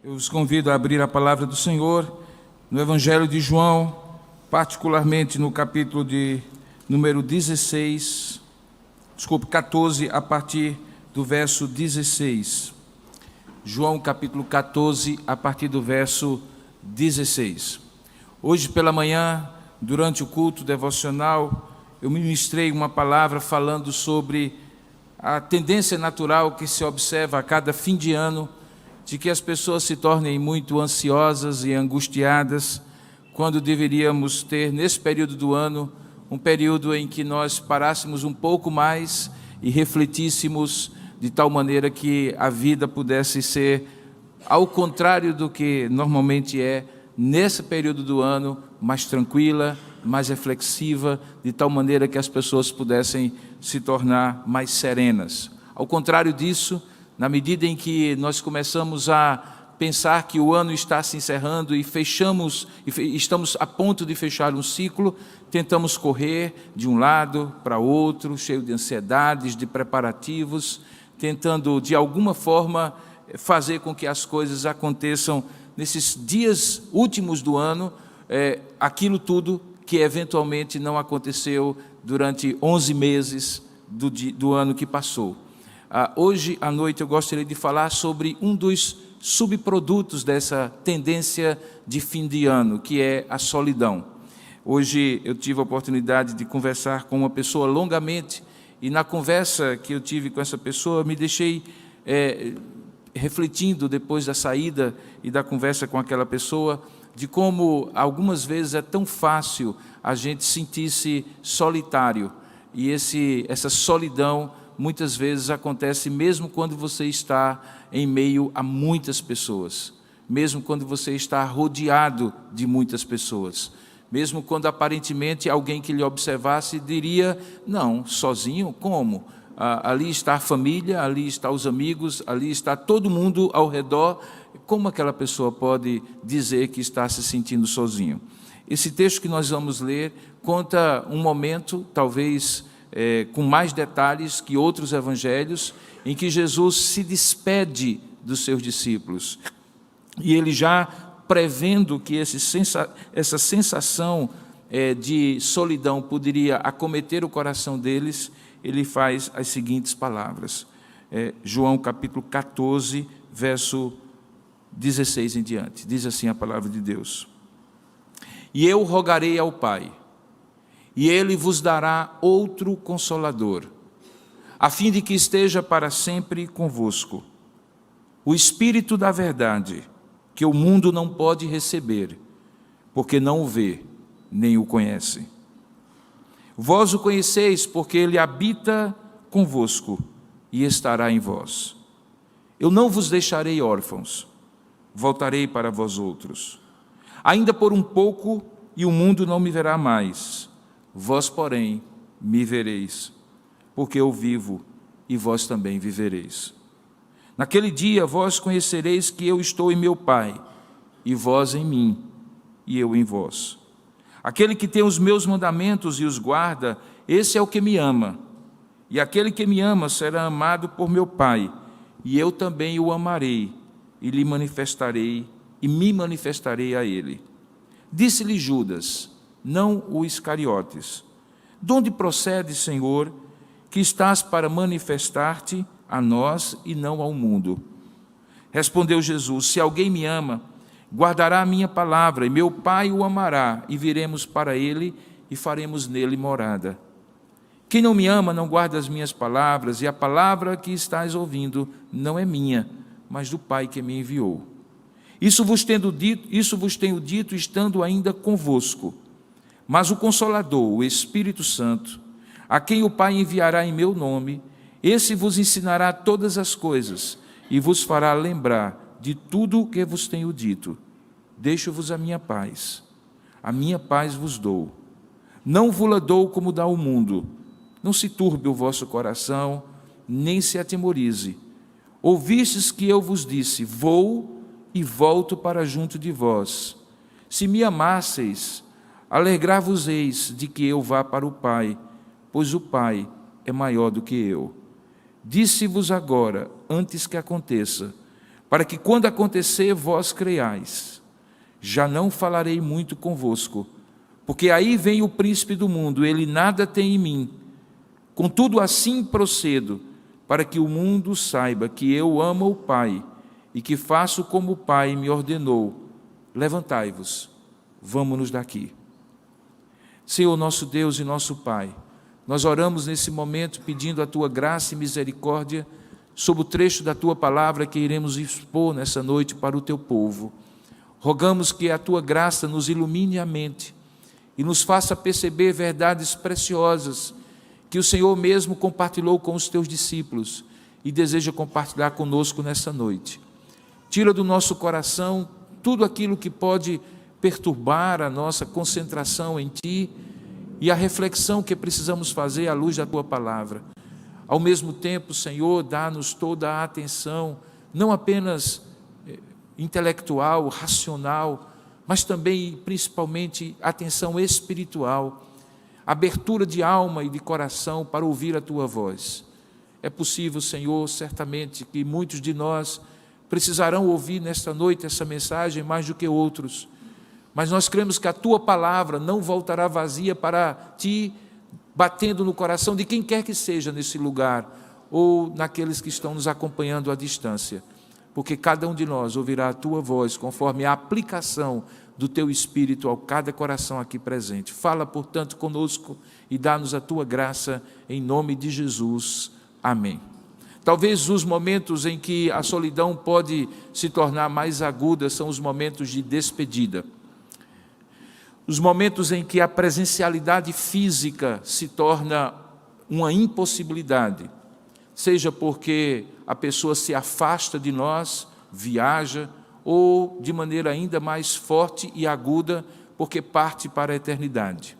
Eu os convido a abrir a palavra do Senhor no Evangelho de João, particularmente no capítulo de número 14, a partir do verso 16. João capítulo 14, a partir do verso 16. Hoje pela manhã, durante o culto devocional, eu ministrei uma palavra falando sobre a tendência natural que se observa a cada fim de ano, de que as pessoas se tornem muito ansiosas e angustiadas, quando deveríamos ter, nesse período do ano, um período em que nós parássemos um pouco mais e refletíssemos de tal maneira que a vida pudesse ser, ao contrário do que normalmente é, nesse período do ano, mais tranquila, mais reflexiva, de tal maneira que as pessoas pudessem se tornar mais serenas. Ao contrário disso, na medida em que nós começamos a pensar que o ano está se encerrando e estamos a ponto de fechar um ciclo, tentamos correr de um lado para outro, cheio de ansiedades, de preparativos, tentando de alguma forma fazer com que as coisas aconteçam nesses dias últimos do ano, aquilo tudo que eventualmente não aconteceu durante 11 meses do ano que passou. Hoje à noite eu gostaria de falar sobre um dos subprodutos dessa tendência de fim de ano, que é a solidão. Hoje eu tive a oportunidade de conversar com uma pessoa longamente, e na conversa que eu tive com essa pessoa, me deixei refletindo depois da saída e da conversa com aquela pessoa, de como algumas vezes é tão fácil a gente sentir-se solitário, e essa solidão muitas vezes acontece mesmo quando você está em meio a muitas pessoas, mesmo quando você está rodeado de muitas pessoas, mesmo quando aparentemente alguém que lhe observasse diria, não, sozinho, como? Ali está a família, ali está os amigos, ali está todo mundo ao redor, como aquela pessoa pode dizer que está se sentindo sozinho? Esse texto que nós vamos ler conta um momento, talvez com mais detalhes que outros evangelhos, em que Jesus se despede dos seus discípulos. E ele já prevendo que essa sensação de solidão poderia acometer o coração deles, ele faz as seguintes palavras. João capítulo 14, verso 16 em diante. Diz assim a palavra de Deus: E eu rogarei ao Pai, e Ele vos dará outro Consolador, a fim de que esteja para sempre convosco, o Espírito da verdade, que o mundo não pode receber, porque não o vê, nem o conhece. Vós o conheceis, porque Ele habita convosco e estará em vós. Eu não vos deixarei órfãos, voltarei para vós outros. Ainda por um pouco, e o mundo não me verá mais. Vós, porém, me vereis, porque eu vivo, e vós também vivereis. Naquele dia vós conhecereis que eu estou em meu Pai, e vós em mim, e eu em vós. Aquele que tem os meus mandamentos e os guarda, esse é o que me ama. E aquele que me ama será amado por meu Pai, e eu também o amarei, e me manifestarei a ele. Disse-lhe Judas, não o Iscariotes: de onde procede, Senhor, que estás para manifestar-te a nós e não ao mundo? Respondeu Jesus: se alguém me ama, guardará a minha palavra, e meu Pai o amará, e viremos para ele e faremos nele morada. Quem não me ama não guarda as minhas palavras, e a palavra que estás ouvindo não é minha, mas do Pai que me enviou. Isso vos tenho dito estando ainda convosco. Mas o Consolador, o Espírito Santo, a quem o Pai enviará em meu nome, esse vos ensinará todas as coisas e vos fará lembrar de tudo o que vos tenho dito. Deixo-vos a minha paz vos dou. Não vos-la dou como dá o mundo. Não se turbe o vosso coração, nem se atemorize. Ouvistes que eu vos disse, vou e volto para junto de vós. Se me amasseis, alegrar-vos-eis de que eu vá para o Pai, pois o Pai é maior do que eu. Disse-vos agora, antes que aconteça, para que quando acontecer vós creiais. Já não falarei muito convosco, porque aí vem o príncipe do mundo, ele nada tem em mim. Contudo assim procedo, para que o mundo saiba que eu amo o Pai, e que faço como o Pai me ordenou. Levantai-vos, vamos-nos daqui. Senhor nosso Deus e nosso Pai, nós oramos nesse momento pedindo a Tua graça e misericórdia sobre o trecho da Tua palavra que iremos expor nessa noite para o Teu povo. Rogamos que a Tua graça nos ilumine a mente e nos faça perceber verdades preciosas que o Senhor mesmo compartilhou com os Teus discípulos e deseja compartilhar conosco nessa noite. Tira do nosso coração tudo aquilo que pode perturbar a nossa concentração em Ti e a reflexão que precisamos fazer à luz da Tua palavra. Ao mesmo tempo, Senhor, dá-nos toda a atenção, não apenas intelectual, racional, mas também e principalmente atenção espiritual, abertura de alma e de coração para ouvir a Tua voz. É possível, Senhor, certamente que muitos de nós precisarão ouvir nesta noite essa mensagem mais do que outros, mas nós cremos que a Tua palavra não voltará vazia para Ti, batendo no coração de quem quer que seja nesse lugar, ou naqueles que estão nos acompanhando à distância, porque cada um de nós ouvirá a Tua voz, conforme a aplicação do Teu Espírito a cada coração aqui presente. Fala, portanto, conosco e dá-nos a Tua graça, em nome de Jesus. Amém. Talvez os momentos em que a solidão pode se tornar mais aguda são os momentos de despedida. Os momentos em que a presencialidade física se torna uma impossibilidade, seja porque a pessoa se afasta de nós, viaja, ou de maneira ainda mais forte e aguda, porque parte para a eternidade.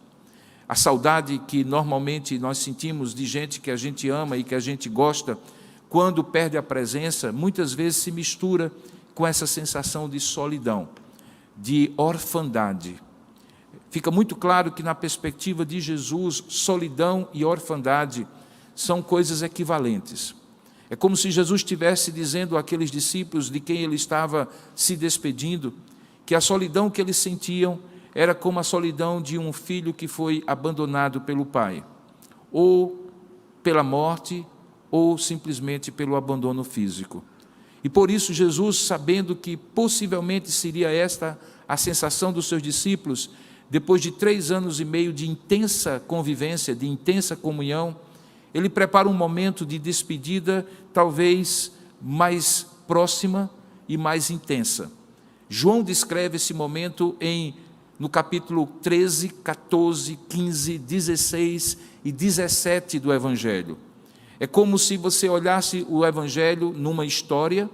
A saudade que normalmente nós sentimos de gente que a gente ama e que a gente gosta, quando perde a presença, muitas vezes se mistura com essa sensação de solidão, de orfandade. Fica muito claro que, na perspectiva de Jesus, solidão e orfandade são coisas equivalentes. É como se Jesus estivesse dizendo àqueles discípulos de quem Ele estava se despedindo, que a solidão que eles sentiam era como a solidão de um filho que foi abandonado pelo pai, ou pela morte, ou simplesmente pelo abandono físico. E por isso Jesus, sabendo que possivelmente seria esta a sensação dos seus discípulos, depois de 3 anos e meio de intensa convivência, de intensa comunhão, Ele prepara um momento de despedida talvez mais próxima e mais intensa. João descreve esse momento no capítulo 13, 14, 15, 16 e 17 do Evangelho. É como se você olhasse o Evangelho numa história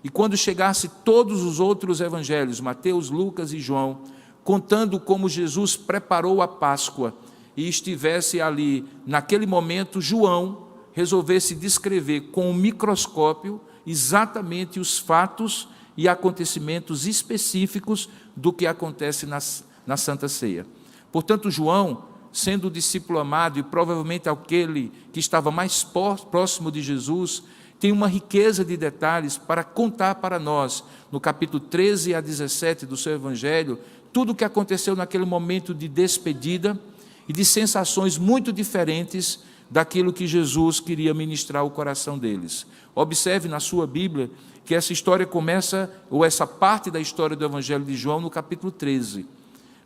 e quando chegasse todos os outros Evangelhos, Mateus, Lucas e João, contando como Jesus preparou a Páscoa e estivesse ali, naquele momento, João resolvesse descrever com um microscópio exatamente os fatos e acontecimentos específicos do que acontece na Santa Ceia. Portanto, João, sendo o discípulo amado e provavelmente aquele que estava mais próximo de Jesus, tem uma riqueza de detalhes para contar para nós, no capítulo 13 a 17 do seu Evangelho, tudo o que aconteceu naquele momento de despedida e de sensações muito diferentes daquilo que Jesus queria ministrar ao coração deles. Observe na sua Bíblia que essa história começa, ou essa parte da história do Evangelho de João, no capítulo 13,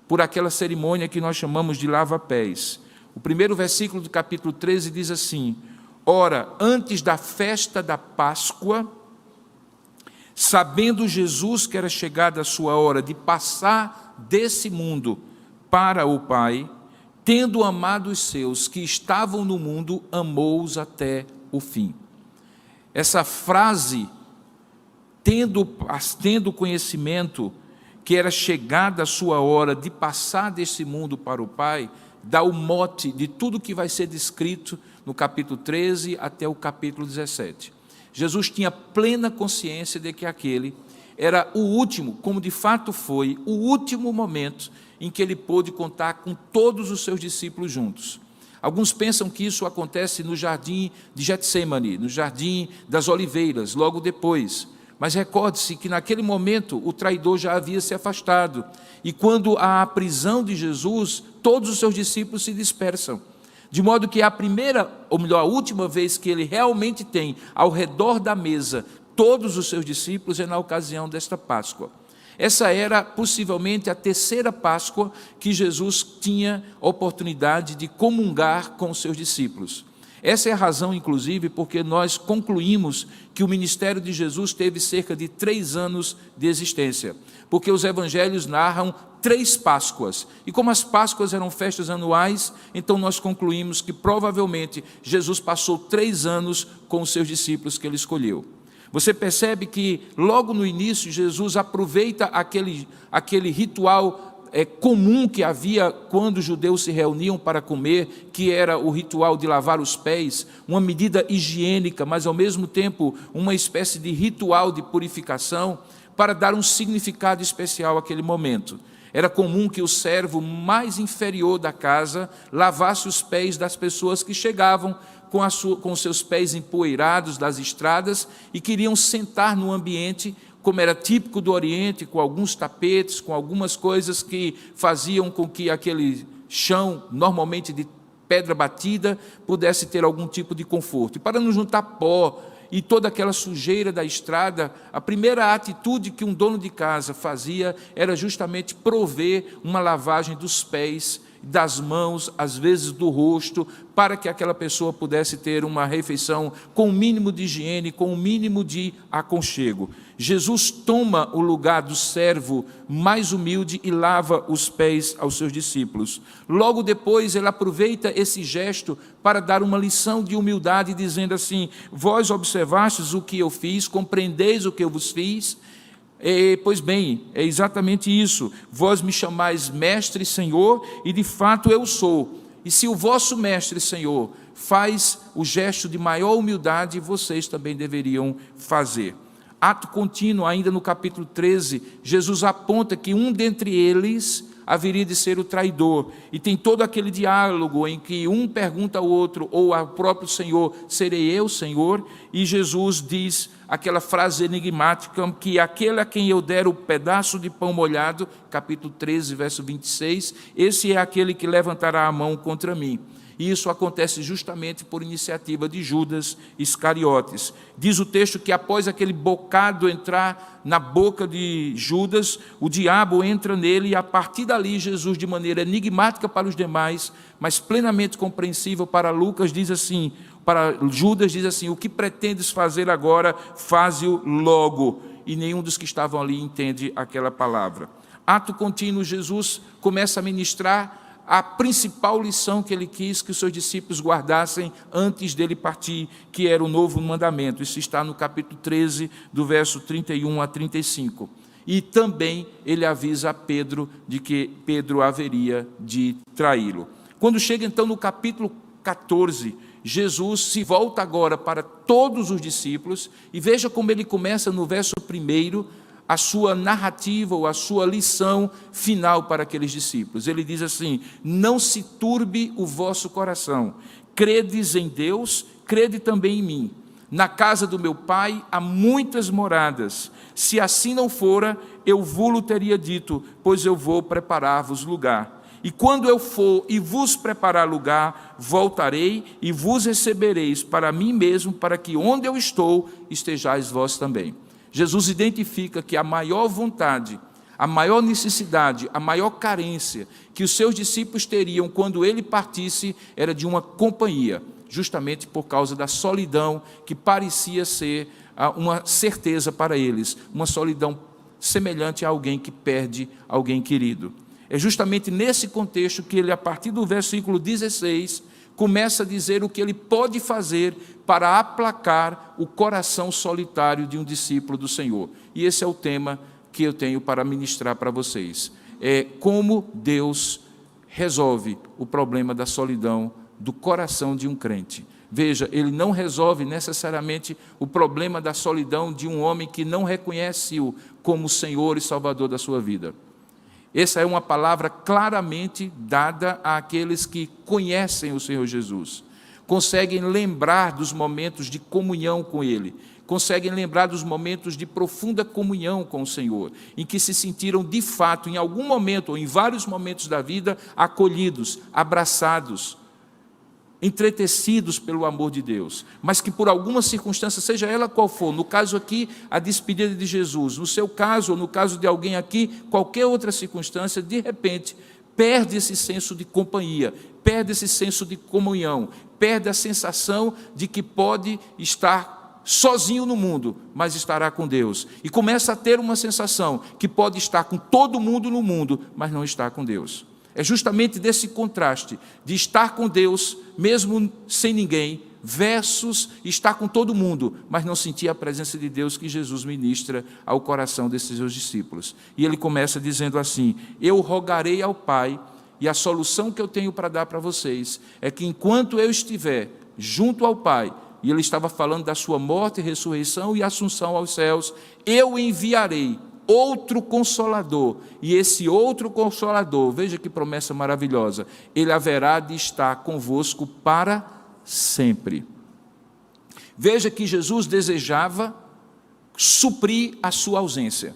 por aquela cerimônia que nós chamamos de lava-pés. O primeiro versículo do capítulo 13 diz assim: ora, antes da festa da Páscoa, sabendo Jesus que era chegada a sua hora de passar desse mundo para o Pai, tendo amado os seus que estavam no mundo, amou-os até o fim. Essa frase, tendo conhecimento que era chegada a sua hora de passar desse mundo para o Pai, dá o mote de tudo que vai ser descrito no capítulo 13 até o capítulo 17. Jesus tinha plena consciência de que aquele era o último, como de fato foi, o último momento em que ele pôde contar com todos os seus discípulos juntos. Alguns pensam que isso acontece no jardim de Getsêmani, no jardim das oliveiras, logo depois, Mas recorde-se que naquele momento o traidor já havia se afastado. E quando há a prisão de Jesus, todos os seus discípulos se dispersam. De modo que a primeira, ou melhor, a última vez que ele realmente tem ao redor da mesa todos os seus discípulos é na ocasião desta Páscoa. Essa era possivelmente a terceira Páscoa que Jesus tinha oportunidade de comungar com os seus discípulos. Essa é a razão, inclusive, porque nós concluímos que o ministério de Jesus teve cerca de 3 anos de existência, porque os evangelhos narram 3 Páscoas, e como as Páscoas eram festas anuais, então nós concluímos que provavelmente Jesus passou 3 anos com os seus discípulos que ele escolheu. Você percebe que logo no início Jesus aproveita aquele ritual comum que havia quando os judeus se reuniam para comer, que era o ritual de lavar os pés, uma medida higiênica, mas ao mesmo tempo uma espécie de ritual de purificação, para dar um significado especial àquele momento. Era comum que o servo mais inferior da casa lavasse os pés das pessoas que chegavam com os seus pés empoeirados das estradas e queriam sentar no ambiente, como era típico do Oriente, com alguns tapetes, com algumas coisas que faziam com que aquele chão, normalmente de pedra batida, pudesse ter algum tipo de conforto. E para não juntar pó e toda aquela sujeira da estrada, a primeira atitude que um dono de casa fazia era justamente prover uma lavagem dos pés, das mãos, às vezes do rosto, para que aquela pessoa pudesse ter uma refeição com o mínimo de higiene, com o mínimo de aconchego. Jesus toma o lugar do servo mais humilde e lava os pés aos seus discípulos. Logo depois, ele aproveita esse gesto para dar uma lição de humildade, dizendo assim: vós observastes o que eu fiz, compreendeis o que eu vos fiz? Pois bem, é exatamente isso. Vós me chamais mestre e senhor, e de fato eu sou. E se o vosso mestre e senhor faz o gesto de maior humildade, vocês também deveriam fazer. Ato contínuo, ainda no capítulo 13, Jesus aponta que um dentre eles haveria de ser o traidor, e tem todo aquele diálogo em que um pergunta ao outro, ou ao próprio Senhor: serei eu, Senhor? E Jesus diz aquela frase enigmática, que aquele a quem eu der o pedaço de pão molhado, capítulo 13, verso 26, esse é aquele que levantará a mão contra mim. E isso acontece justamente por iniciativa de Judas Iscariotes. Diz o texto que após aquele bocado entrar na boca de Judas, o diabo entra nele, e a partir dali Jesus, de maneira enigmática para os demais, mas plenamente compreensível para Lucas, diz assim, para Judas diz assim: o que pretendes fazer agora, faze-o logo. E nenhum dos que estavam ali entende aquela palavra. Ato contínuo, Jesus começa a ministrar a principal lição que ele quis que os seus discípulos guardassem antes dele partir, que era o novo mandamento. Isso está no capítulo 13, do verso 31 a 35. E também ele avisa a Pedro de que Pedro haveria de traí-lo. Quando chega então no capítulo 14, Jesus se volta agora para todos os discípulos, e veja como ele começa no verso 1, a sua narrativa ou a sua lição final para aqueles discípulos. Ele diz assim: não se turbe o vosso coração, credes em Deus, crede também em mim. Na casa do meu pai há muitas moradas, se assim não fora, eu vou-lo teria dito, pois eu vou preparar-vos lugar. E quando eu for e vos preparar lugar, voltarei e vos recebereis para mim mesmo, para que onde eu estou, estejais vós também. Jesus identifica que a maior vontade, a maior necessidade, a maior carência que os seus discípulos teriam quando ele partisse era de uma companhia, justamente por causa da solidão que parecia ser uma certeza para eles, uma solidão semelhante a alguém que perde alguém querido. É justamente nesse contexto que ele, a partir do versículo 16, começa a dizer o que ele pode fazer para aplacar o coração solitário de um discípulo do Senhor. E esse é o tema que eu tenho para ministrar para vocês. É como Deus resolve o problema da solidão do coração de um crente. Veja, ele não resolve necessariamente o problema da solidão de um homem que não reconhece-o como Senhor e Salvador da sua vida. Essa é uma palavra claramente dada àqueles que conhecem o Senhor Jesus, conseguem lembrar dos momentos de comunhão com Ele, conseguem lembrar dos momentos de profunda comunhão com o Senhor, em que se sentiram de fato, em algum momento ou em vários momentos da vida, acolhidos, abraçados, entretecidos pelo amor de Deus, mas que por alguma circunstância, seja ela qual for, no caso aqui, a despedida de Jesus, no seu caso ou no caso de alguém aqui, qualquer outra circunstância, de repente, perde esse senso de companhia, perde esse senso de comunhão, perde a sensação de que pode estar sozinho no mundo, mas estará com Deus, e começa a ter uma sensação que pode estar com todo mundo no mundo, mas não está com Deus. É justamente desse contraste de estar com Deus, mesmo sem ninguém, versus estar com todo mundo, mas não sentir a presença de Deus, que Jesus ministra ao coração desses seus discípulos. E ele começa dizendo assim: eu rogarei ao Pai, e a solução que eu tenho para dar para vocês é que enquanto eu estiver junto ao Pai, e ele estava falando da sua morte, ressurreição e assunção aos céus, eu enviarei outro Consolador, e esse outro Consolador, veja que promessa maravilhosa, ele haverá de estar convosco para sempre. Veja que Jesus desejava suprir a sua ausência,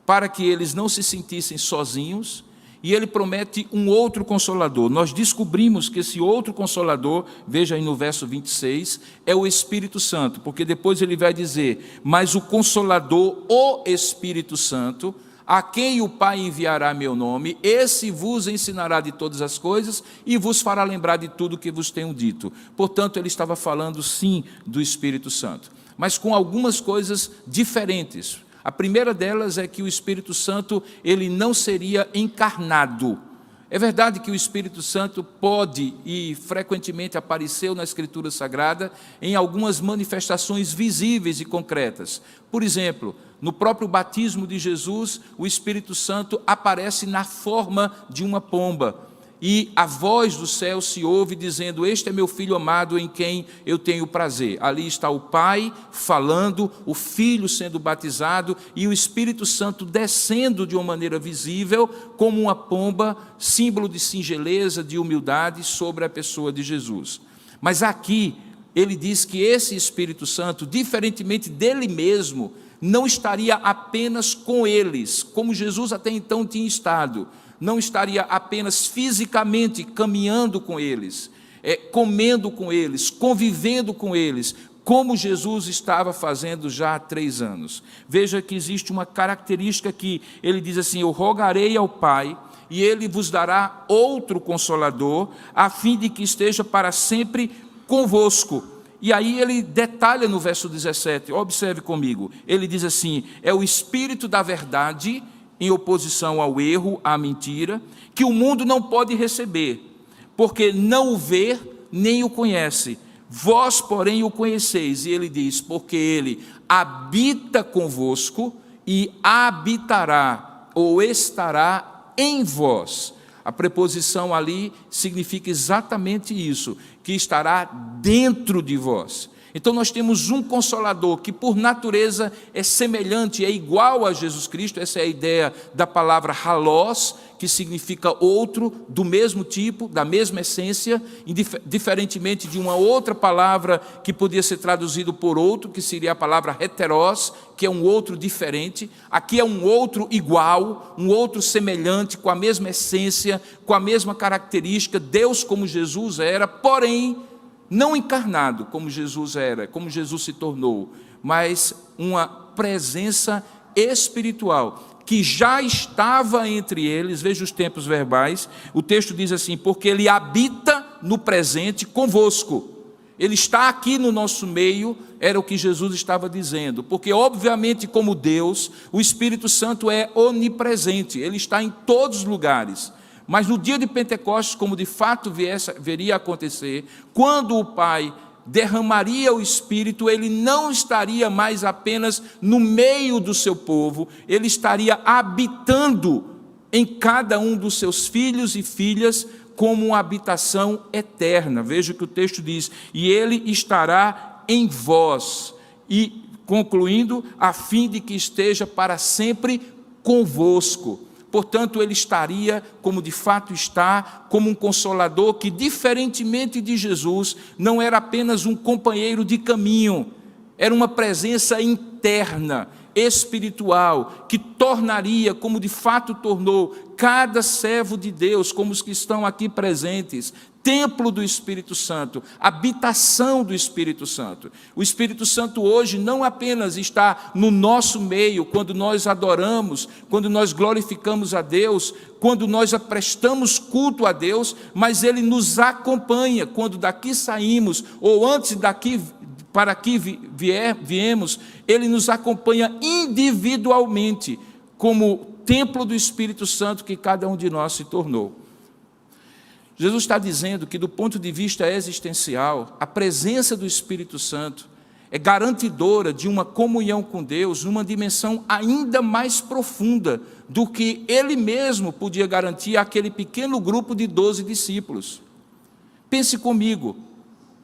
para que eles não se sentissem sozinhos, e ele promete um outro Consolador. Nós descobrimos que esse outro Consolador, veja aí no verso 26, é o Espírito Santo, porque depois ele vai dizer: mas o Consolador, o Espírito Santo, a quem o Pai enviará meu nome, esse vos ensinará de todas as coisas e vos fará lembrar de tudo que vos tenho dito. Portanto, ele estava falando sim do Espírito Santo, mas com algumas coisas diferentes. A primeira delas é que o Espírito Santo, ele não seria encarnado. É verdade que o Espírito Santo pode e frequentemente apareceu na Escritura Sagrada em algumas manifestações visíveis e concretas. Por exemplo, no próprio batismo de Jesus, o Espírito Santo aparece na forma de uma pomba. E a voz do céu se ouve dizendo: este é meu Filho amado em quem eu tenho prazer. Ali está o Pai falando, o Filho sendo batizado e o Espírito Santo descendo de uma maneira visível, como uma pomba, símbolo de singeleza, de humildade sobre a pessoa de Jesus. Mas aqui ele diz que esse Espírito Santo, diferentemente dele mesmo, não estaria apenas com eles, como Jesus até então tinha estado. Não estaria apenas fisicamente caminhando com eles, comendo com eles, convivendo com eles, como Jesus estava fazendo já há 3 anos. Veja que existe uma característica que ele diz assim: eu rogarei ao Pai, e ele vos dará outro Consolador, a fim de que esteja para sempre convosco. E aí ele detalha no verso 17, observe comigo, ele diz assim: é o Espírito da verdade, em oposição ao erro, à mentira, que o mundo não pode receber, porque não o vê nem o conhece. Vós, porém, o conheceis. E ele diz: porque ele habita convosco e habitará ou estará em vós. A preposição ali significa exatamente isso, que estará dentro de vós. Então nós temos um Consolador que por natureza é semelhante, é igual a Jesus Cristo. Essa é a ideia da palavra halós, que significa outro, do mesmo tipo, da mesma essência, diferentemente de uma outra palavra que podia ser traduzido por outro, que seria a palavra heterós, que é um outro diferente. Aqui é um outro igual, um outro semelhante, com a mesma essência, com a mesma característica, Deus como Jesus era, porém não encarnado como Jesus era, como Jesus se tornou, mas uma presença espiritual que já estava entre eles. Veja os tempos verbais, o texto diz assim: porque ele habita no presente convosco. Ele está aqui no nosso meio, era o que Jesus estava dizendo, porque obviamente como Deus, o Espírito Santo é onipresente, ele está em todos os lugares. Mas no dia de Pentecostes, como de fato viria a acontecer, quando o Pai derramaria o Espírito, ele não estaria mais apenas no meio do seu povo, ele estaria habitando em cada um dos seus filhos e filhas como uma habitação eterna. Veja o que o texto diz: e ele estará em vós, e concluindo, a fim de que esteja para sempre convosco. Portanto, ele estaria, como de fato está, como um Consolador que, diferentemente de Jesus, não era apenas um companheiro de caminho, era uma presença interna, espiritual, que tornaria, como de fato tornou, cada servo de Deus, como os que estão aqui presentes, templo do Espírito Santo, habitação do Espírito Santo. O Espírito Santo hoje não apenas está no nosso meio, quando nós adoramos, quando nós glorificamos a Deus, quando nós prestamos culto a Deus, mas Ele nos acompanha, quando daqui saímos, ou antes daqui para aqui viemos, Ele nos acompanha individualmente, como templo do Espírito Santo que cada um de nós se tornou. Jesus está dizendo que, do ponto de vista existencial, a presença do Espírito Santo é garantidora de uma comunhão com Deus numa dimensão ainda mais profunda do que Ele mesmo podia garantir àquele pequeno grupo de 12 discípulos. Pense comigo,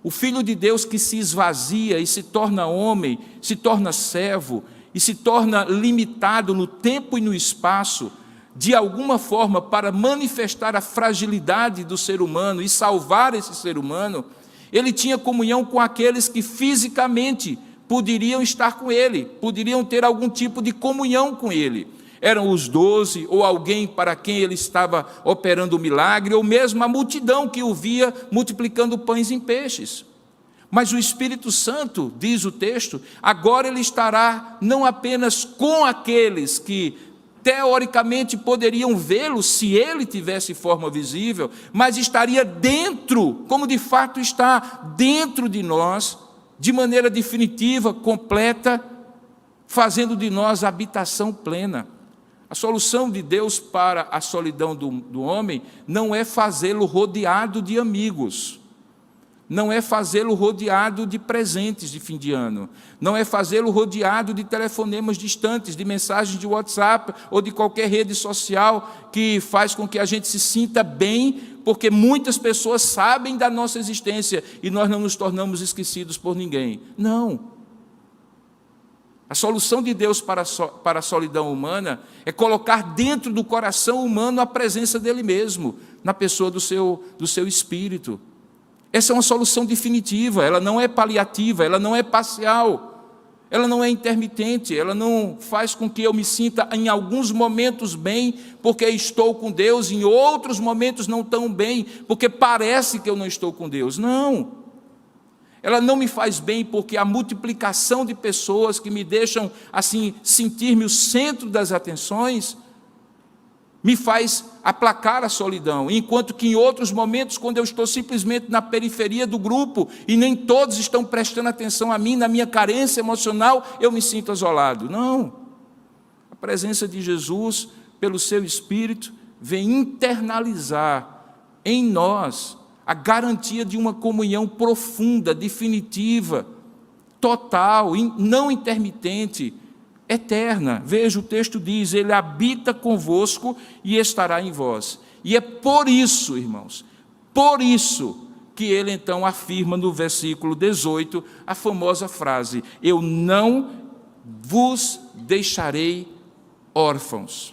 o Filho de Deus que se esvazia e se torna homem, se torna servo e se torna limitado no tempo e no espaço, de alguma forma, para manifestar a fragilidade do ser humano e salvar esse ser humano, Ele tinha comunhão com aqueles que fisicamente poderiam estar com Ele, poderiam ter algum tipo de comunhão com Ele. Eram os 12, ou alguém para quem Ele estava operando o milagre, ou mesmo a multidão que o via multiplicando pães em peixes. Mas o Espírito Santo, diz o texto, agora Ele estará não apenas com aqueles que teoricamente poderiam vê-lo se ele tivesse forma visível, mas estaria dentro, como de fato está dentro de nós, de maneira definitiva, completa, fazendo de nós a habitação plena. A solução de Deus para a solidão do homem não é fazê-lo rodeado de amigos, não é fazê-lo rodeado de presentes de fim de ano, não é fazê-lo rodeado de telefonemas distantes, de mensagens de WhatsApp ou de qualquer rede social que faz com que a gente se sinta bem, porque muitas pessoas sabem da nossa existência e nós não nos tornamos esquecidos por ninguém. Não. A solução de Deus para a solidão humana é colocar dentro do coração humano a presença dele mesmo, na pessoa do seu espírito. Essa é uma solução definitiva, ela não é paliativa, ela não é parcial, ela não é intermitente, ela não faz com que eu me sinta em alguns momentos bem, porque estou com Deus, em outros momentos não tão bem, porque parece que eu não estou com Deus. Não, ela não me faz bem porque a multiplicação de pessoas que me deixam assim sentir-me o centro das atenções, me faz aplacar a solidão, enquanto que em outros momentos, quando eu estou simplesmente na periferia do grupo, e nem todos estão prestando atenção a mim, na minha carência emocional, eu me sinto isolado. Não, a presença de Jesus, pelo seu Espírito, vem internalizar em nós a garantia de uma comunhão profunda, definitiva, total, não intermitente, eterna. Veja, o texto diz, Ele habita convosco e estará em vós. E é por isso, irmãos, por isso que ele então afirma no versículo 18, a famosa frase, eu não vos deixarei órfãos.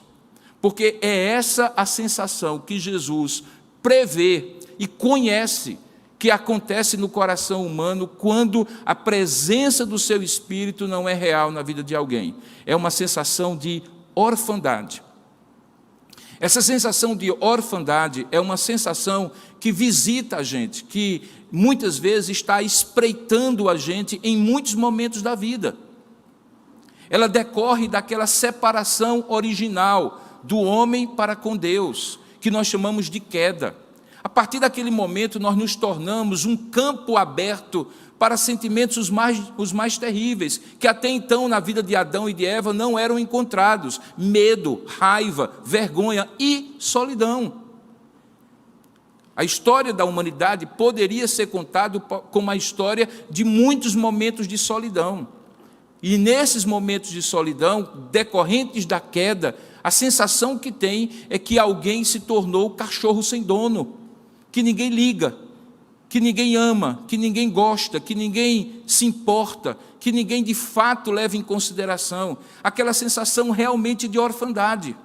Porque é essa a sensação que Jesus prevê e conhece, que acontece no coração humano quando a presença do seu Espírito não é real na vida de alguém. É uma sensação de orfandade. Essa sensação de orfandade é uma sensação que visita a gente, que muitas vezes está espreitando a gente em muitos momentos da vida. Ela decorre daquela separação original do homem para com Deus, que nós chamamos de queda. A partir daquele momento, nós nos tornamos um campo aberto para sentimentos os mais terríveis, que até então, na vida de Adão e de Eva, não eram encontrados: medo, raiva, vergonha e solidão. A história da humanidade poderia ser contada como a história de muitos momentos de solidão. E nesses momentos de solidão, decorrentes da queda, a sensação que tem é que alguém se tornou cachorro sem dono, que ninguém liga, que ninguém ama, que ninguém gosta, que ninguém se importa, que ninguém de fato leva em consideração, aquela sensação realmente de orfandade,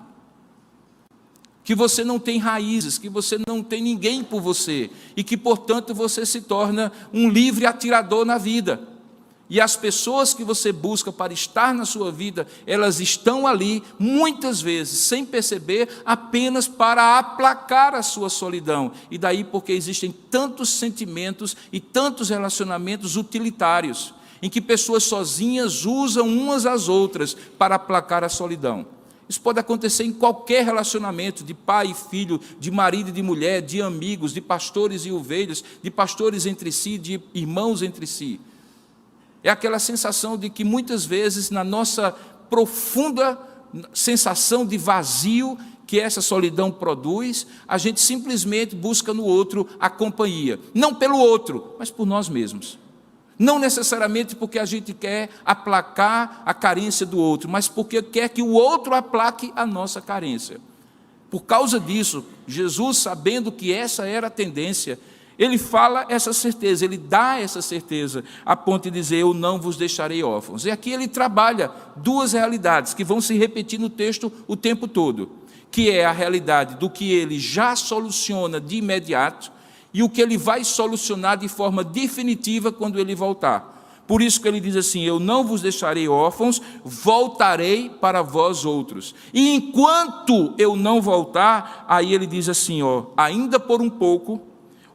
que você não tem raízes, que você não tem ninguém por você, e que, portanto, você se torna um livre atirador na vida, E as pessoas que você busca para estar na sua vida, elas estão ali, muitas vezes, sem perceber, apenas para aplacar a sua solidão. E daí porque existem tantos sentimentos e tantos relacionamentos utilitários, em que pessoas sozinhas usam umas às outras para aplacar a solidão. Isso pode acontecer em qualquer relacionamento, de pai e filho, de marido e de mulher, de amigos, de pastores e ovelhas, de pastores entre si, de irmãos entre si. É aquela sensação de que muitas vezes, na nossa profunda sensação de vazio que essa solidão produz, a gente simplesmente busca no outro a companhia. Não pelo outro, mas por nós mesmos. Não necessariamente porque a gente quer aplacar a carência do outro, mas porque quer que o outro aplaque a nossa carência. Por causa disso, Jesus, sabendo que essa era a tendência, ele fala essa certeza, ele dá essa certeza, a ponto de dizer, eu não vos deixarei órfãos. E aqui ele trabalha duas realidades que vão se repetir no texto o tempo todo, que é a realidade do que ele já soluciona de imediato e o que ele vai solucionar de forma definitiva quando ele voltar. Por isso que ele diz assim, eu não vos deixarei órfãos, voltarei para vós outros. E enquanto eu não voltar, aí ele diz assim, ainda por um pouco,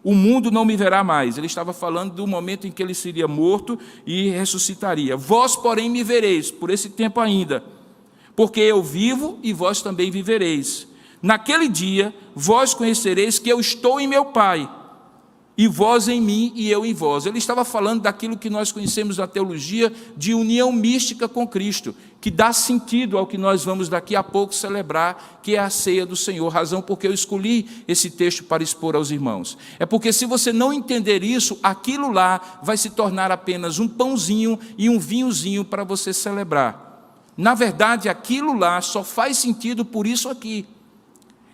o mundo não me verá mais. Ele estava falando do momento em que ele seria morto e ressuscitaria. Vós, porém, me vereis, por esse tempo ainda, porque eu vivo e vós também vivereis. Naquele dia, vós conhecereis que eu estou em meu Pai, e vós em mim e eu em vós. Ele estava falando daquilo que nós conhecemos na teologia de união mística com Cristo, que dá sentido ao que nós vamos daqui a pouco celebrar, que é a ceia do Senhor. Razão porque eu escolhi esse texto para expor aos irmãos. É porque se você não entender isso, aquilo lá vai se tornar apenas um pãozinho e um vinhozinho para você celebrar. Na verdade, aquilo lá só faz sentido por isso aqui.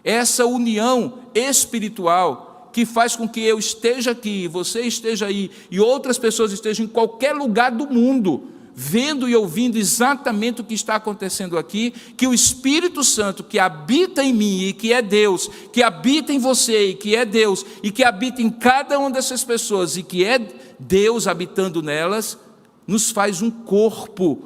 Essa união espiritual que faz com que eu esteja aqui, você esteja aí, e outras pessoas estejam em qualquer lugar do mundo, vendo e ouvindo exatamente o que está acontecendo aqui, que o Espírito Santo que habita em mim e que é Deus, que habita em você e que é Deus, e que habita em cada uma dessas pessoas e que é Deus habitando nelas, nos faz um corpo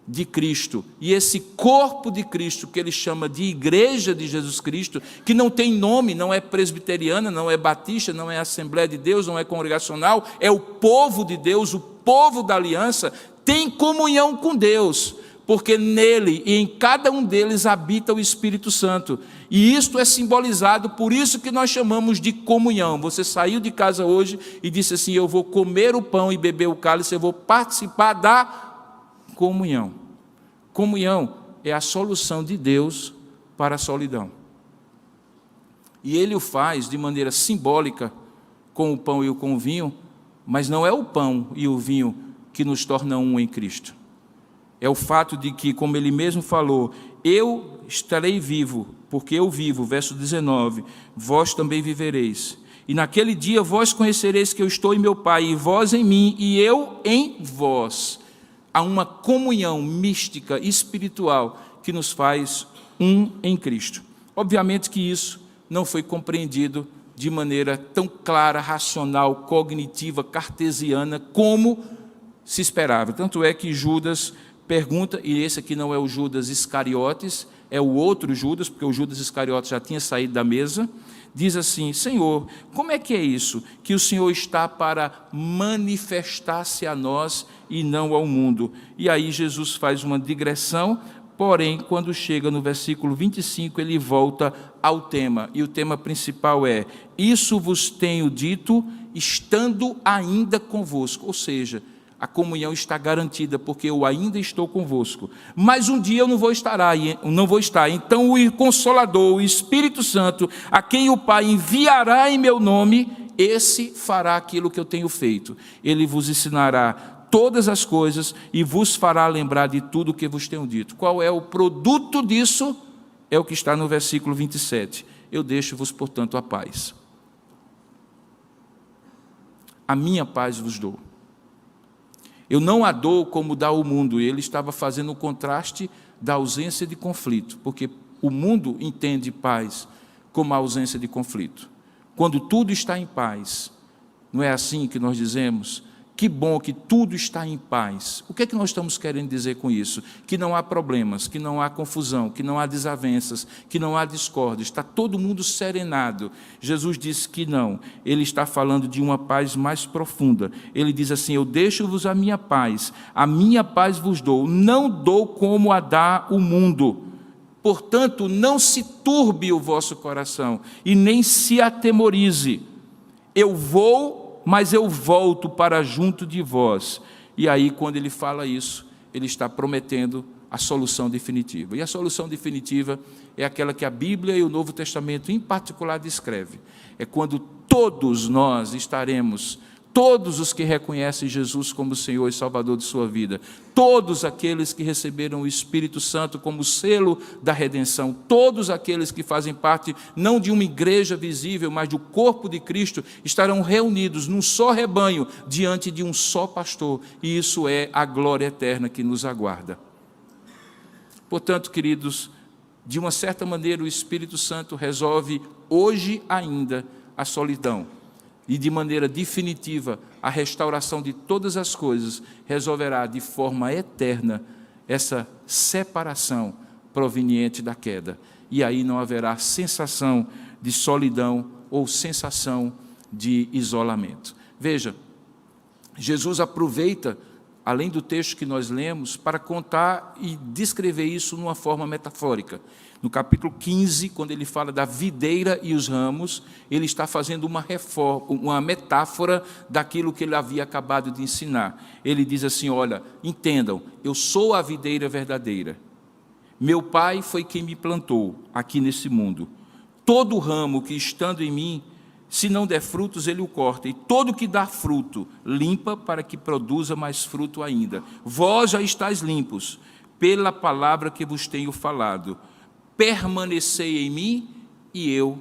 de Cristo. E esse corpo de Cristo, que ele chama de Igreja de Jesus Cristo, que não tem nome, não é presbiteriana, não é batista, não é Assembleia de Deus, não é congregacional, é o povo de Deus, o povo da aliança, tem comunhão com Deus, porque nele e em cada um deles habita o Espírito Santo. E isto é simbolizado, por isso que nós chamamos de comunhão. Você saiu de casa hoje e disse assim, eu vou comer o pão e beber o cálice, eu vou participar da comunhão. Comunhão é a solução de Deus para a solidão. E ele o faz de maneira simbólica com o pão e com o vinho, mas não é o pão e o vinho que nos tornam um em Cristo. É o fato de que, como ele mesmo falou, eu estarei vivo, porque eu vivo, verso 19, vós também vivereis. E naquele dia vós conhecereis que eu estou em meu Pai, e vós em mim, e eu em vós. Há uma comunhão mística, espiritual, que nos faz um em Cristo. Obviamente que isso não foi compreendido de maneira tão clara, racional, cognitiva, cartesiana, como se esperava. Tanto é que Judas pergunta, e esse aqui não é o Judas Iscariotes, é o outro Judas, porque o Judas Iscariotes já tinha saído da mesa, diz assim, Senhor, como é que é isso, que o Senhor está para manifestar-se a nós e não ao mundo? E aí Jesus faz uma digressão, porém, quando chega no versículo 25, ele volta ao tema, e o tema principal é, isso vos tenho dito, estando ainda convosco, ou seja, a comunhão está garantida, porque eu ainda estou convosco. Mas um dia eu não vou estar. Então o Consolador, o Espírito Santo, a quem o Pai enviará em meu nome, esse fará aquilo que eu tenho feito. Ele vos ensinará todas as coisas e vos fará lembrar de tudo o que vos tenho dito. Qual é o produto disso? É o que está no versículo 27. Eu deixo-vos, portanto, a paz. A minha paz vos dou. Eu não a dou como dá o mundo. E ele estava fazendo o contraste da ausência de conflito, porque o mundo entende paz como a ausência de conflito. Quando tudo está em paz, não é assim que nós dizemos Que bom que tudo está em paz. O que é que nós estamos querendo dizer com isso? Que não há problemas, que não há confusão, que não há desavenças, que não há discórdia, está todo mundo serenado. Jesus disse que não, ele está falando de uma paz mais profunda. Ele diz assim: eu deixo-vos a minha paz vos dou, não dou como a dá o mundo. Portanto, não se turbe o vosso coração e nem se atemorize. Eu vou, mas eu volto para junto de vós. E aí, quando ele fala isso, ele está prometendo a solução definitiva. E a solução definitiva é aquela que a Bíblia e o Novo Testamento, em particular, descreve. É quando todos nós estaremos, todos os que reconhecem Jesus como Senhor e Salvador de sua vida, todos aqueles que receberam o Espírito Santo como selo da redenção, todos aqueles que fazem parte não de uma igreja visível, mas do corpo de Cristo, estarão reunidos num só rebanho, diante de um só pastor, e isso é a glória eterna que nos aguarda. Portanto, queridos, de uma certa maneira o Espírito Santo resolve hoje ainda a solidão, e de maneira definitiva a restauração de todas as coisas resolverá de forma eterna essa separação proveniente da queda. E aí não haverá sensação de solidão ou sensação de isolamento. Veja, Jesus aproveita, além do texto que nós lemos, para contar e descrever isso numa forma metafórica. No capítulo 15, quando ele fala da videira e os ramos, ele está fazendo uma metáfora daquilo que ele havia acabado de ensinar. Ele diz assim: olha, entendam, eu sou a videira verdadeira. Meu pai foi quem me plantou aqui nesse mundo. Todo ramo que estando em mim, se não der frutos, ele o corta, e todo que dá fruto, limpa para que produza mais fruto ainda. Vós já estáis limpos, pela palavra que vos tenho falado. Permanecei em mim, e eu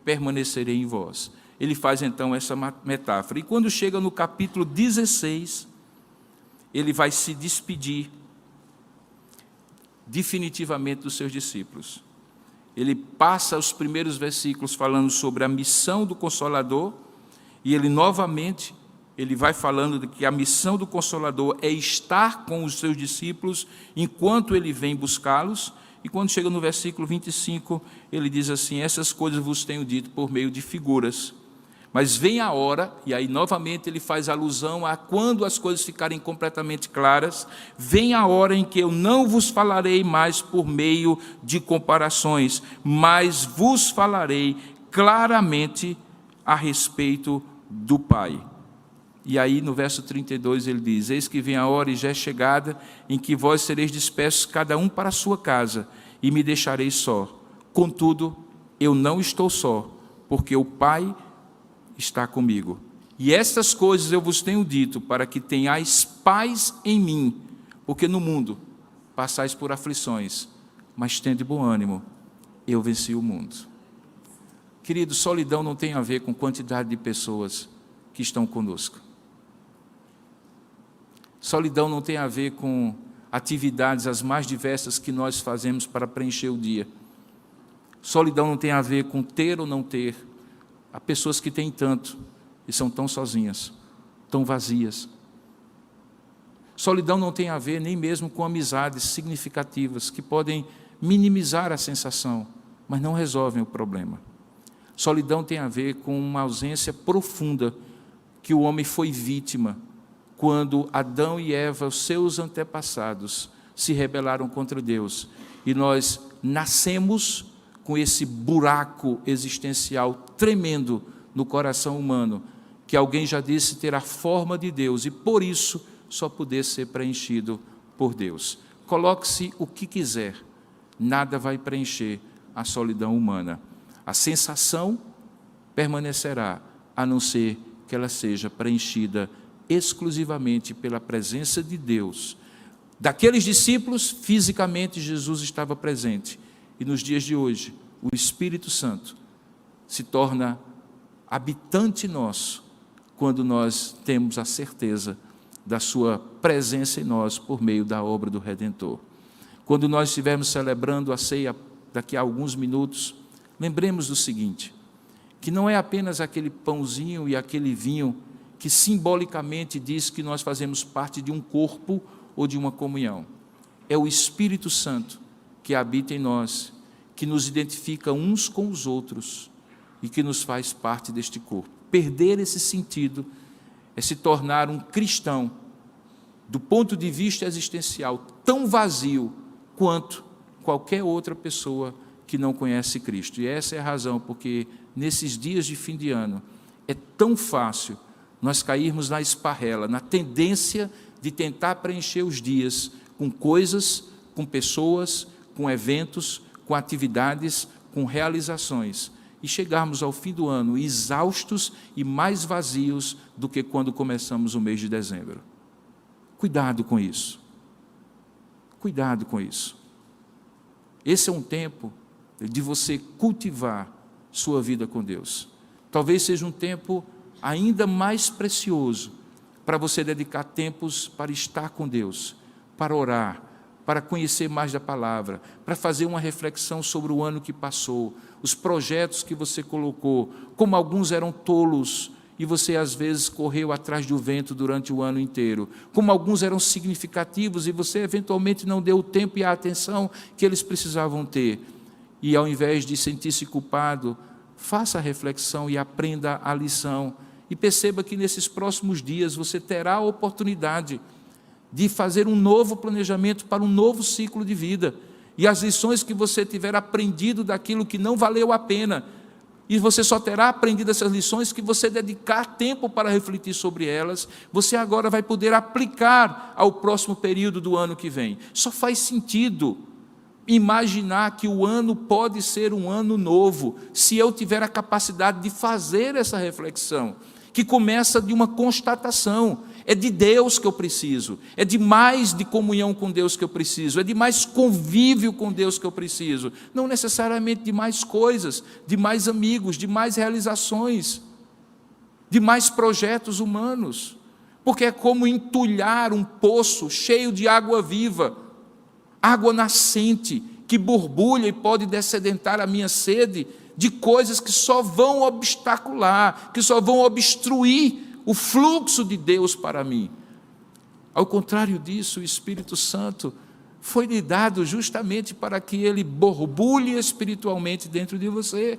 permanecerei em vós. Ele faz então essa metáfora. E quando chega no capítulo 16, ele vai se despedir definitivamente dos seus discípulos. Ele passa os primeiros versículos falando sobre a missão do Consolador, e ele novamente, ele vai falando de que a missão do Consolador é estar com os seus discípulos enquanto ele vem buscá-los. E quando chega no versículo 25, ele diz assim: essas coisas vos tenho dito por meio de figuras. Mas vem a hora, e aí novamente ele faz alusão a quando as coisas ficarem completamente claras, vem a hora em que eu não vos falarei mais por meio de comparações, mas vos falarei claramente a respeito do Pai. E aí no verso 32 ele diz: eis que vem a hora e já é chegada, em que vós sereis dispersos cada um para a sua casa, e me deixareis só. Contudo, eu não estou só, porque o Pai está comigo. E estas coisas eu vos tenho dito, para que tenhais paz em mim, porque no mundo passais por aflições, mas tende bom ânimo, eu venci o mundo. Querido, solidão não tem a ver com quantidade de pessoas que estão conosco. Solidão não tem a ver com atividades as mais diversas que nós fazemos para preencher o dia. Solidão não tem a ver com ter ou não ter. Há pessoas que têm tanto e são tão sozinhas, tão vazias. Solidão não tem a ver nem mesmo com amizades significativas que podem minimizar a sensação, mas não resolvem o problema. Solidão tem a ver com uma ausência profunda que o homem foi vítima quando Adão e Eva, os seus antepassados, se rebelaram contra Deus. E nós nascemos com esse buraco existencial tremendo no coração humano, que alguém já disse ter a forma de Deus, e por isso só poder ser preenchido por Deus. Coloque-se o que quiser, nada vai preencher a solidão humana. A sensação permanecerá, a não ser que ela seja preenchida exclusivamente pela presença de Deus. Daqueles discípulos, fisicamente Jesus estava presente, e nos dias de hoje, o Espírito Santo se torna habitante nosso, quando nós temos a certeza da sua presença em nós, por meio da obra do Redentor. Quando nós estivermos celebrando a ceia, daqui a alguns minutos, lembremos do seguinte, que não é apenas aquele pãozinho e aquele vinho que simbolicamente diz que nós fazemos parte de um corpo ou de uma comunhão. É o Espírito Santo que habita em nós, que nos identifica uns com os outros e que nos faz parte deste corpo. Perder esse sentido é se tornar um cristão, do ponto de vista existencial, tão vazio quanto qualquer outra pessoa que não conhece Cristo. E essa é a razão porque nesses dias de fim de ano é tão fácil nós cairmos na esparrela, na tendência de tentar preencher os dias com coisas, com pessoas, com eventos, com atividades, com realizações, e chegarmos ao fim do ano exaustos e mais vazios do que quando começamos o mês de dezembro. Cuidado com isso. Cuidado com isso. Esse é um tempo de você cultivar sua vida com Deus. Talvez seja um tempo ainda mais precioso para você dedicar tempos para estar com Deus, para orar, para conhecer mais da palavra, para fazer uma reflexão sobre o ano que passou, os projetos que você colocou, como alguns eram tolos e você às vezes correu atrás do vento durante o ano inteiro, como alguns eram significativos e você eventualmente não deu o tempo e a atenção que eles precisavam ter. E ao invés de sentir-se culpado, faça a reflexão e aprenda a lição. E perceba que nesses próximos dias você terá a oportunidade de fazer um novo planejamento para um novo ciclo de vida. E as lições que você tiver aprendido daquilo que não valeu a pena, e você só terá aprendido essas lições que você dedicar tempo para refletir sobre elas, você agora vai poder aplicar ao próximo período do ano que vem. Só faz sentido imaginar que o ano pode ser um ano novo, se eu tiver a capacidade de fazer essa reflexão, que começa de uma constatação. É de Deus que eu preciso, é de mais de comunhão com Deus que eu preciso, é de mais convívio com Deus que eu preciso, não necessariamente de mais coisas, de mais amigos, de mais realizações, de mais projetos humanos, porque é como entulhar um poço cheio de água viva, água nascente, que borbulha e pode dessedentar a minha sede, de coisas que só vão obstacular, que só vão obstruir o fluxo de Deus para mim. Ao contrário disso, o Espírito Santo foi lhe dado justamente para que ele borbulhe espiritualmente dentro de você.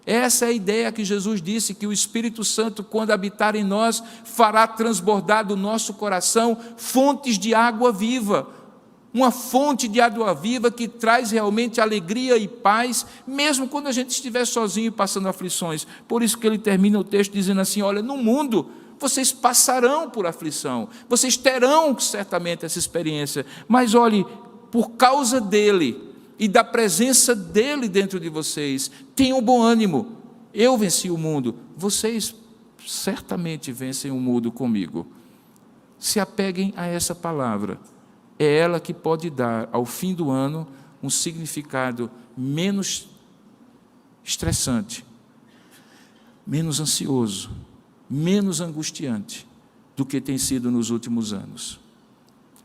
Essa é a ideia que Jesus disse, que o Espírito Santo, quando habitar em nós, fará transbordar do nosso coração fontes de água viva. Uma fonte de água viva que traz realmente alegria e paz, mesmo quando a gente estiver sozinho e passando aflições. Por isso que ele termina o texto dizendo assim: olha, no mundo vocês passarão por aflição, vocês terão certamente essa experiência, mas olhe, por causa dele e da presença dele dentro de vocês, tenham bom ânimo. Eu venci o mundo, vocês certamente vencem o mundo comigo. Se apeguem a essa palavra. É ela que pode dar, ao fim do ano, um significado menos estressante, menos ansioso, menos angustiante do que tem sido nos últimos anos.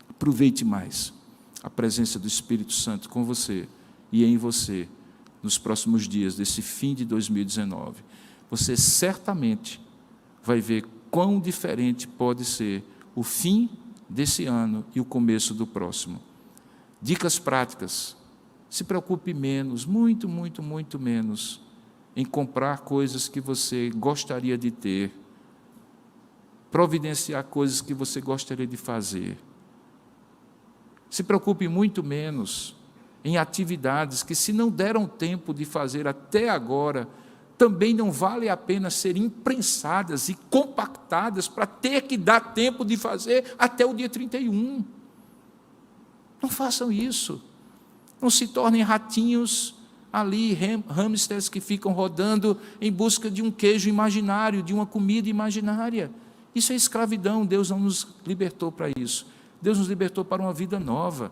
Aproveite mais a presença do Espírito Santo com você e em você nos próximos dias desse fim de 2019. Você certamente vai ver quão diferente pode ser o fim desse ano e o começo do próximo. Dicas práticas: se preocupe menos, muito menos, em comprar coisas que você gostaria de ter, providenciar coisas que você gostaria de fazer. Se preocupe muito menos em atividades que, se não deram tempo de fazer até agora, também não vale a pena ser imprensadas e compactadas para ter que dar tempo de fazer até o dia 31. Não façam isso. Não se tornem ratinhos ali, hamsters que ficam rodando em busca de um queijo imaginário, de uma comida imaginária. Isso é escravidão. Deus não nos libertou para isso. Deus nos libertou para uma vida nova,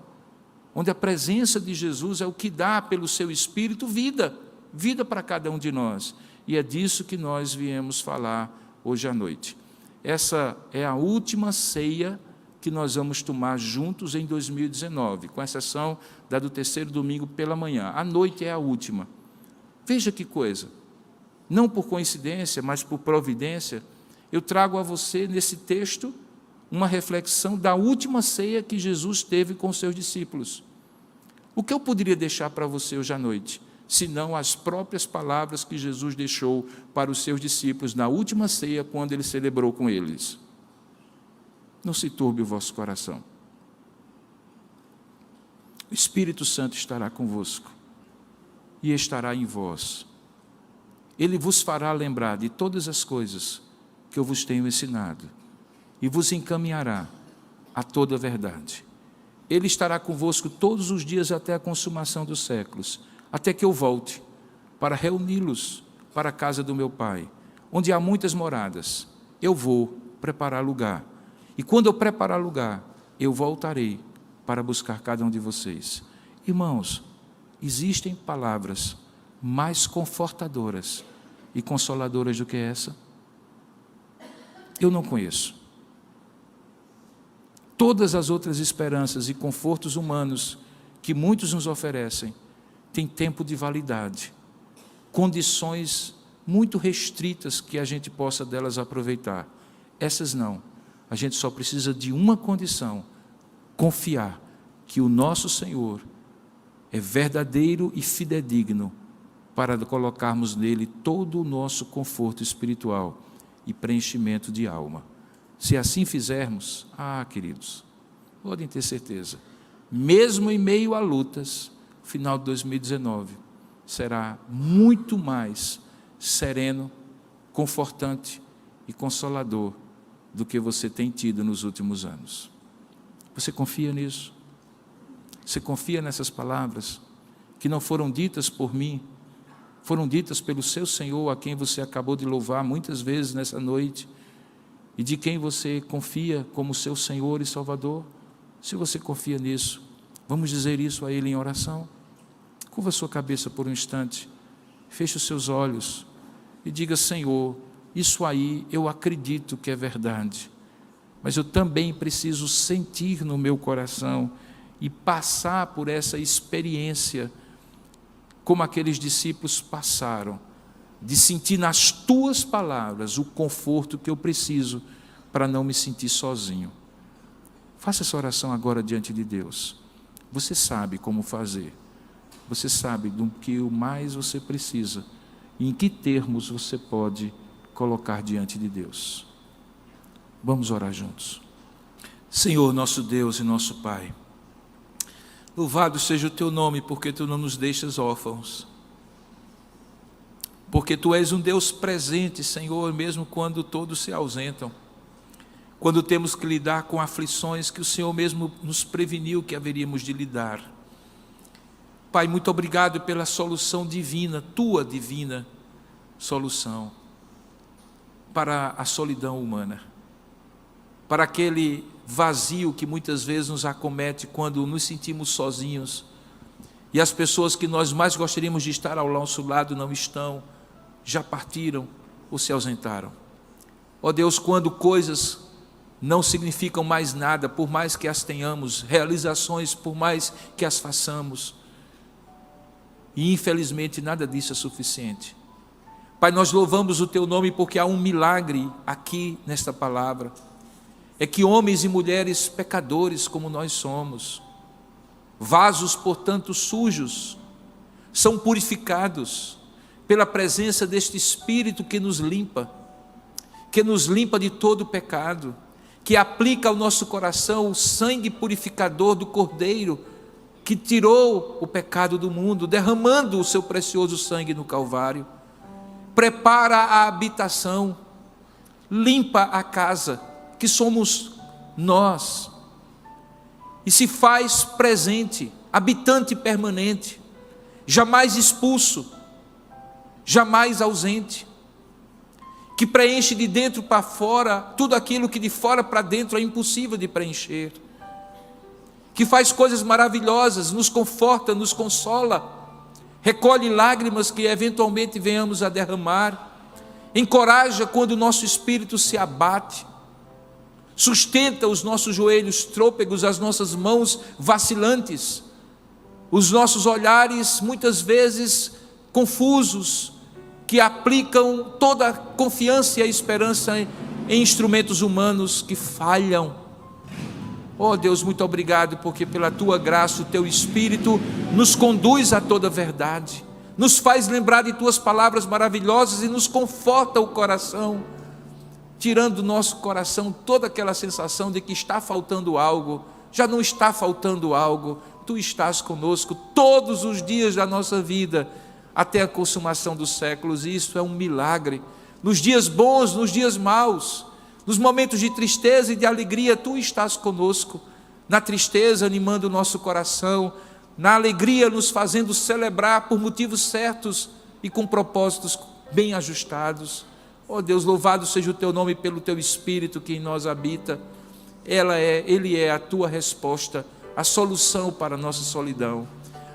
onde a presença de Jesus é o que dá, pelo seu Espírito, vida para cada um de nós. E é disso que nós viemos falar hoje à noite. Essa é a última ceia que nós vamos tomar juntos em 2019, com exceção da do terceiro domingo pela manhã. À noite é a última. Veja que coisa. Não por coincidência, mas por providência, eu trago a você, nesse texto, uma reflexão da última ceia que Jesus teve com os seus discípulos. O que eu poderia deixar para você hoje à noite, senão as próprias palavras que Jesus deixou para os seus discípulos na última ceia, quando ele celebrou com eles? Não se turbe o vosso coração. O Espírito Santo estará convosco e estará em vós. Ele vos fará lembrar de todas as coisas que eu vos tenho ensinado e vos encaminhará a toda a verdade. Ele estará convosco todos os dias até a consumação dos séculos, até que eu volte para reuni-los para a casa do meu Pai, onde há muitas moradas. Eu vou preparar lugar. E quando eu preparar lugar, eu voltarei para buscar cada um de vocês. Irmãos, existem palavras mais confortadoras e consoladoras do que essa? Eu não conheço. Todas as outras esperanças e confortos humanos que muitos nos oferecem têm tempo de validade, condições muito restritas que a gente possa delas aproveitar. Essas não. A gente só precisa de uma condição: confiar que o nosso Senhor é verdadeiro e fidedigno para colocarmos nele todo o nosso conforto espiritual e preenchimento de alma. Se assim fizermos, queridos, podem ter certeza, mesmo em meio a lutas, final de 2019 será muito mais sereno, confortante e consolador do que você tem tido nos últimos anos. Você confia nisso? Você confia nessas palavras que não foram ditas por mim, foram ditas pelo seu Senhor, a quem você acabou de louvar muitas vezes nessa noite, e de quem você confia como seu Senhor e Salvador? Se você confia nisso, vamos dizer isso a Ele em oração. Curva a sua cabeça por um instante, feche os seus olhos e diga: Senhor, isso aí eu acredito que é verdade, mas eu também preciso sentir no meu coração e passar por essa experiência, como aqueles discípulos passaram, de sentir nas tuas palavras o conforto que eu preciso para não me sentir sozinho. Faça essa oração agora diante de Deus. Você sabe como fazer, você sabe do que mais você precisa e em que termos você pode colocar diante de Deus. Vamos orar juntos. Senhor, nosso Deus e nosso Pai, louvado seja o Teu nome, porque Tu não nos deixas órfãos, porque Tu és um Deus presente, Senhor, mesmo quando todos se ausentam, quando temos que lidar com aflições que o Senhor mesmo nos preveniu que haveríamos de lidar. Pai, muito obrigado pela solução divina, Tua divina solução para a solidão humana, para aquele vazio que muitas vezes nos acomete quando nos sentimos sozinhos e as pessoas que nós mais gostaríamos de estar ao nosso lado não estão, já partiram ou se ausentaram. Ó Deus, quando coisas não significam mais nada, por mais que as tenhamos, realizações, por mais que as façamos, e infelizmente nada disso é suficiente. Pai, nós louvamos o Teu nome porque há um milagre aqui nesta palavra. É que homens e mulheres pecadores como nós somos, vasos portanto sujos, são purificados pela presença deste Espírito que nos limpa de todo o pecado, que aplica ao nosso coração o sangue purificador do Cordeiro, que tirou o pecado do mundo, derramando o seu precioso sangue no Calvário, prepara a habitação, limpa a casa, que somos nós, e se faz presente, habitante permanente, jamais expulso, jamais ausente, que preenche de dentro para fora tudo aquilo que de fora para dentro é impossível de preencher, que faz coisas maravilhosas, nos conforta, nos consola, recolhe lágrimas que eventualmente venhamos a derramar, encoraja quando o nosso espírito se abate, sustenta os nossos joelhos trôpegos, as nossas mãos vacilantes, os nossos olhares muitas vezes confusos, que aplicam toda a confiança e a esperança em instrumentos humanos que falham. Oh Deus, muito obrigado, porque pela Tua graça, o Teu Espírito nos conduz a toda a verdade, nos faz lembrar de Tuas palavras maravilhosas e nos conforta o coração, tirando do nosso coração toda aquela sensação de que está faltando algo. Já não está faltando algo. Tu estás conosco todos os dias da nossa vida, até a consumação dos séculos, e isso é um milagre. Nos dias bons, nos dias maus, nos momentos de tristeza e de alegria, Tu estás conosco. Na tristeza, animando o nosso coração, na alegria, nos fazendo celebrar por motivos certos e com propósitos bem ajustados. Oh Deus, louvado seja o Teu nome pelo Teu Espírito que em nós habita. Ele é a Tua resposta, a solução para a nossa solidão.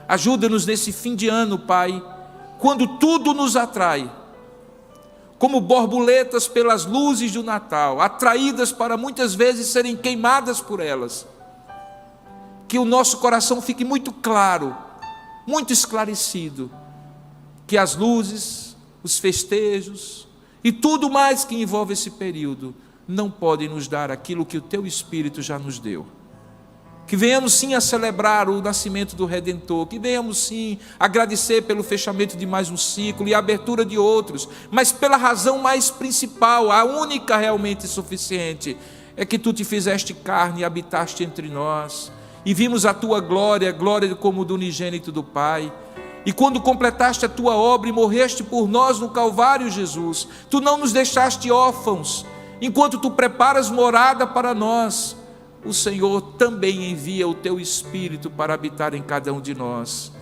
Ajuda-nos nesse fim de ano, Pai, quando tudo nos atrai, como borboletas pelas luzes do Natal, atraídas para muitas vezes serem queimadas por elas. Que o nosso coração fique muito claro, muito esclarecido, que as luzes, os festejos e tudo mais que envolve esse período não podem nos dar aquilo que o Teu Espírito já nos deu. Que venhamos sim a celebrar o nascimento do Redentor, que venhamos sim agradecer pelo fechamento de mais um ciclo e a abertura de outros, mas pela razão mais principal, a única realmente suficiente, é que Tu te fizeste carne e habitaste entre nós, e vimos a Tua glória, glória como do unigênito do Pai. E quando completaste a Tua obra e morreste por nós no Calvário, Jesus, Tu não nos deixaste órfãos. Enquanto Tu preparas morada para nós, o Senhor também envia o Teu Espírito para habitar em cada um de nós.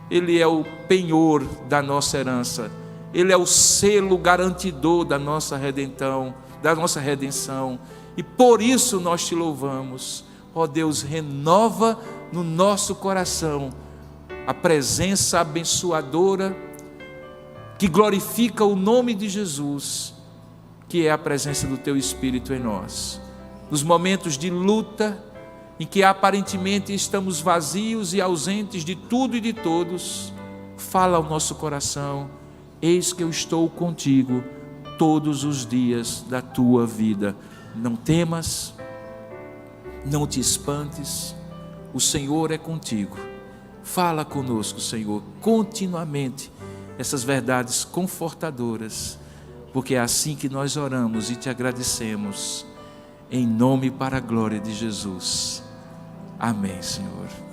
Ele é o penhor da nossa herança, Ele é o selo garantidor da nossa redenção, e por isso nós Te louvamos. Ó Deus, renova no nosso coração a presença abençoadora que glorifica o nome de Jesus, que é a presença do Teu Espírito em nós. Nos momentos de luta, em que aparentemente estamos vazios e ausentes de tudo e de todos, fala ao nosso coração: eis que eu estou contigo todos os dias da tua vida. Não temas, não te espantes, o Senhor é contigo. Fala conosco, Senhor, continuamente essas verdades confortadoras, porque é assim que nós oramos e Te agradecemos. Em nome e para a glória de Jesus. Amém, Senhor.